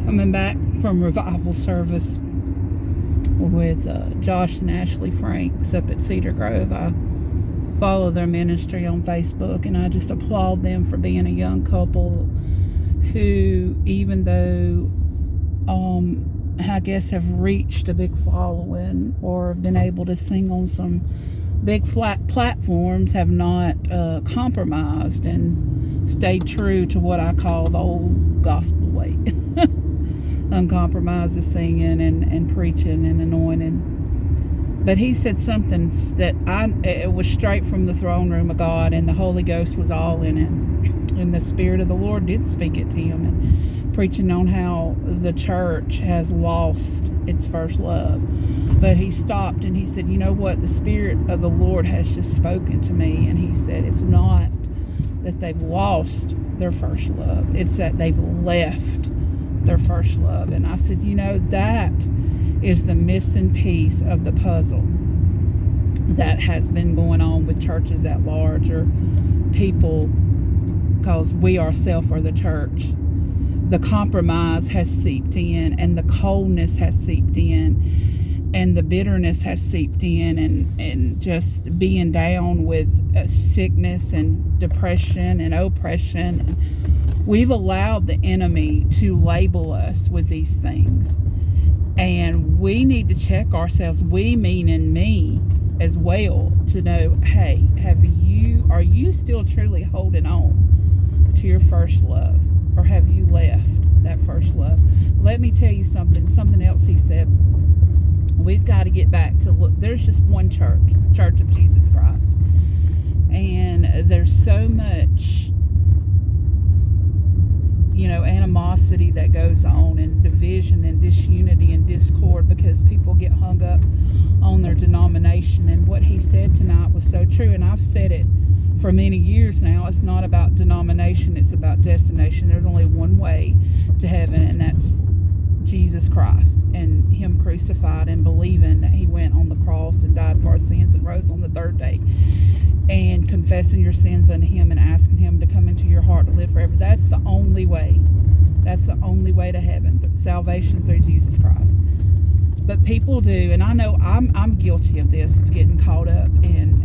coming back from revival service with Josh and Ashley Franks up at Cedar Grove. I follow their ministry on Facebook, and I just applaud them for being a young couple who, even though I guess have reached a big following or been able to sing on some big flat platforms, have not compromised and stayed true to what I call the old gospel way. Uncompromised singing and preaching and anointing. But he said something that it was straight from the throne room of God, and the Holy Ghost was all in it. And the Spirit of the Lord did speak it to him, and preaching on how the church has lost its first love. But he stopped and he said, you know what? The Spirit of the Lord has just spoken to me. And he said, it's not that they've lost their first love. It's that they've left their first love. And I said, you know, that is the missing piece of the puzzle that has been going on with churches at large, or people, because we ourselves are the church. The compromise has seeped in, and the coldness has seeped in, and the bitterness has seeped in, and just being down with sickness and depression and oppression. We've allowed the enemy to label us with these things, and we need to check ourselves, we meaning me as well, to know, hey, are you still truly holding on to your first love? Or have you left that first love? Let me tell you something else he said. We've got to get back to look. There's just one Church of Jesus Christ. And there's so much, animosity that goes on, and division and disunity and discord, because people get hung up on their denomination. And what he said tonight was so true. And I've said it for many years now. It's not about denomination, it's about destination. There's only one way to heaven, and that's Jesus Christ and him crucified, and believing that he went on the cross and died for our sins and rose on the third day, and confessing your sins unto him and asking him to come into your heart to live forever. That's the only way. That's the only way to heaven, salvation through Jesus Christ. But people do, and I know I'm guilty of this, of getting caught up in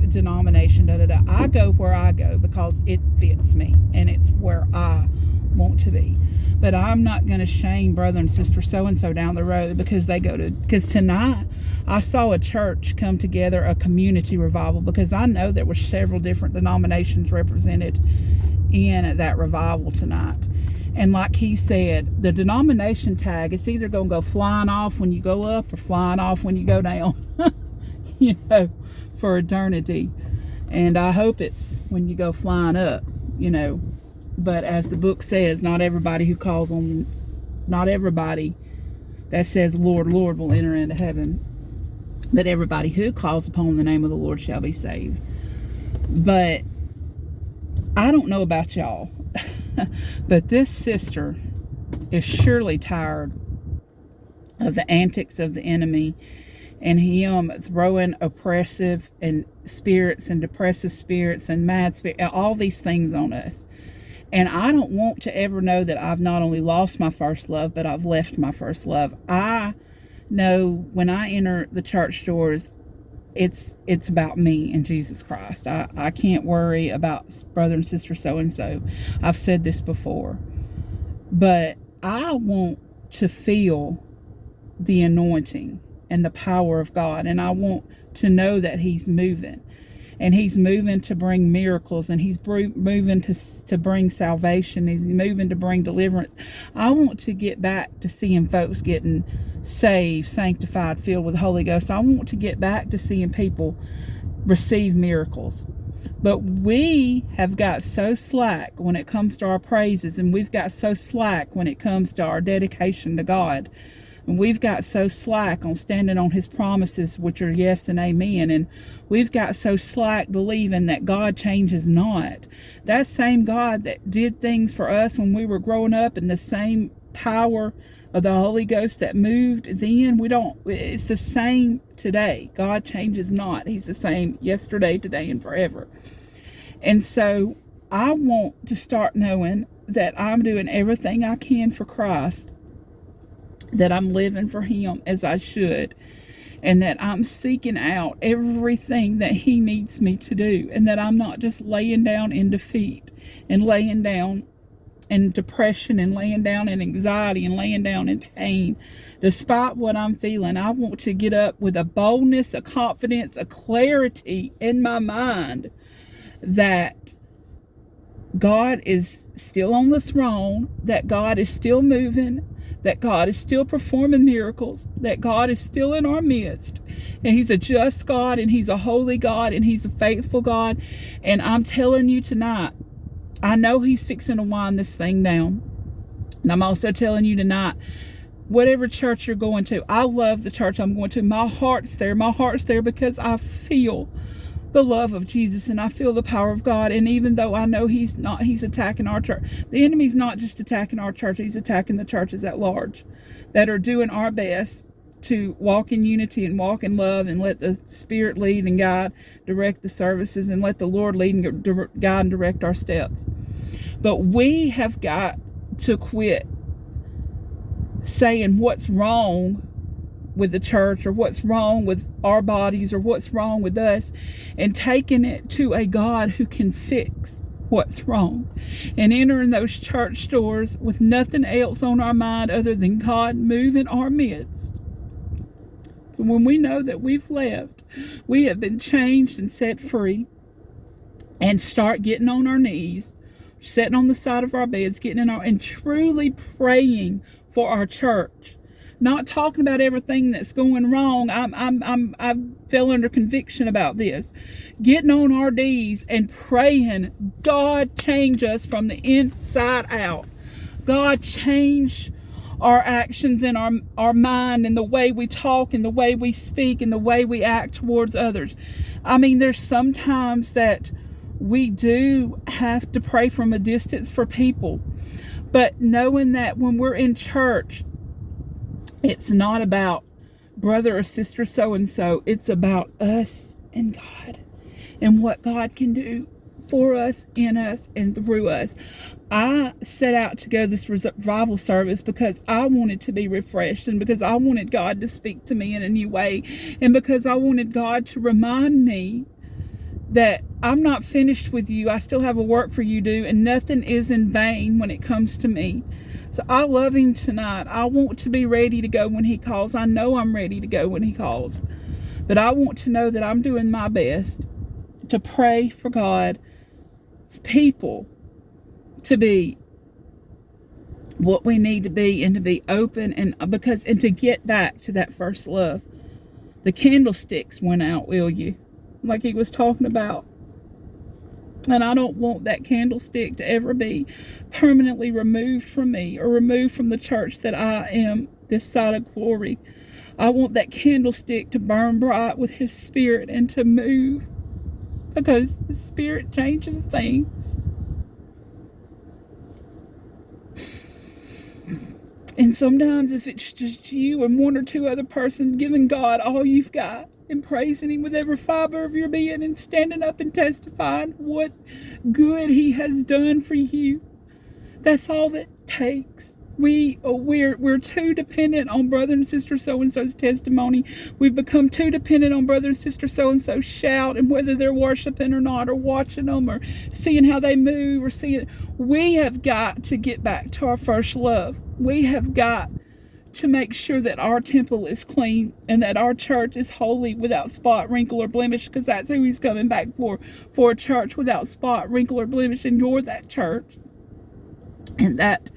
denomination, I go where I go because it fits me and it's where I want to be. But I'm not going to shame brother and sister so-and-so down the road because because tonight I saw a church come together, a community revival, because I know there were several different denominations represented in that revival tonight. And like he said, the denomination tag, it's either going to go flying off when you go up or flying off when you go down, for eternity. And I hope it's when you go flying up, But as the book says, not everybody that says Lord, Lord will enter into heaven, but everybody who calls upon the name of the Lord shall be saved. But I don't know about y'all, but this sister is surely tired of the antics of the enemy and him throwing oppressive and spirits and depressive spirits and mad spirits, all these things on us. And I don't want to ever know that I've not only lost my first love, but I've left my first love. I know when I enter the church doors, it's about me and Jesus Christ. I can't worry about brother and sister so-and-so. I've said this before. But I want to feel the anointing and the power of God. And I want to know that he's moving. And he's moving to bring miracles. And he's moving to bring salvation. He's moving to bring deliverance. I want to get back to seeing folks getting saved, sanctified, filled with the Holy Ghost. I want to get back to seeing people receive miracles. But we have got so slack when it comes to our praises. And we've got so slack when it comes to our dedication to God. And we've got so slack on standing on his promises, which are yes and amen. And we've got so slack believing that God changes not. That same God that did things for us when we were growing up, and the same power of the Holy Ghost that moved then, it's the same today. God changes not. He's the same yesterday, today, and forever. And so I want to start knowing that I'm doing everything I can for Christ, that I'm living for Him as I should, and that I'm seeking out everything that He needs me to do, and that I'm not just laying down in defeat and laying down in depression and laying down in anxiety and laying down in pain. Despite what I'm feeling, I want to get up with a boldness, a confidence, a clarity in my mind that God is still on the throne, that God is still moving, that God is still performing miracles, that God is still in our midst, and He's a just God, and He's a holy God, and He's a faithful God. And I'm telling you tonight, I know He's fixing to wind this thing down. And I'm also telling you tonight, whatever church you're going to, I love the church I'm going to. My heart's there. My heart's there because I feel the love of Jesus, and I feel the power of God. And even though I know He's attacking our church, the enemy's not just attacking our church, He's attacking the churches at large that are doing our best to walk in unity and walk in love, and let the Spirit lead and guide, direct the services, and let the Lord lead and guide and direct our steps. But we have got to quit saying what's wrong with the church, or what's wrong with our bodies, or what's wrong with us, and taking it to a God who can fix what's wrong, and entering those church doors with nothing else on our mind other than God move in our midst. When we know that we've left, we have been changed and set free, and start getting on our knees, sitting on the side of our beds, and truly praying for our church. Not talking about everything that's going wrong. I fell under conviction about this. Getting on our knees and praying, God change us from the inside out. God change our actions and our mind, and the way we talk, and the way we speak, and the way we act towards others. I mean, there's sometimes that we do have to pray from a distance for people. But knowing that when we're in church, it's not about brother or sister so-and-so. It's about us and God, and what God can do for us, in us, and through us. I set out to go this revival service because I wanted to be refreshed, and because I wanted God to speak to me in a new way, and because I wanted God to remind me that I'm not finished with you. I still have a work for you to do, and nothing is in vain when it comes to me. So I love Him tonight. I want to be ready to go when He calls. I know I'm ready to go when He calls. But I want to know that I'm doing my best to pray for God's people to be what we need to be, and to be open, and to get back to that first love. The candlesticks went out, will you? Like he was talking about. And I don't want that candlestick to ever be permanently removed from me, or removed from the church that I am this side of glory. I want that candlestick to burn bright with His Spirit and to move, because the Spirit changes things. And sometimes if it's just you and one or two other persons giving God all you've got, and praising Him with every fiber of your being, and standing up and testifying what good He has done for you, that's all that takes. We're too dependent on brother and sister so-and-so's testimony. We've become too dependent on brother and sister so-and-so shout, and whether they're worshiping or not, or watching them, or seeing how they move, or seeing. We have got to get back to our first love. We have got to make sure that our temple is clean, and that our church is holy, without spot, wrinkle, or blemish, because that's who He's coming back for a church without spot, wrinkle, or blemish, and you're that church. And that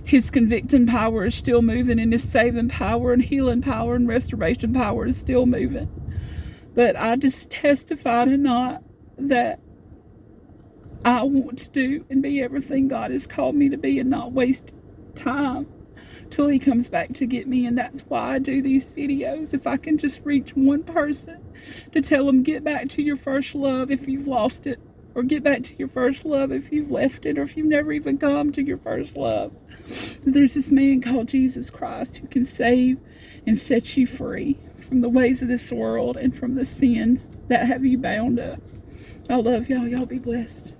His convicting power is still moving, and His saving power and healing power and restoration power is still moving. But I just testify tonight that I want to do and be everything God has called me to be, and not waste time till He comes back to get me. And that's why I do these videos. If I can just reach one person to tell them, get back to your first love if you've lost it, or get back to your first love if you've left it, or if you've never even come to your first love. There's this man called Jesus Christ who can save and set you free from the ways of this world, and from the sins that have you bound up. I love y'all. Y'all be blessed.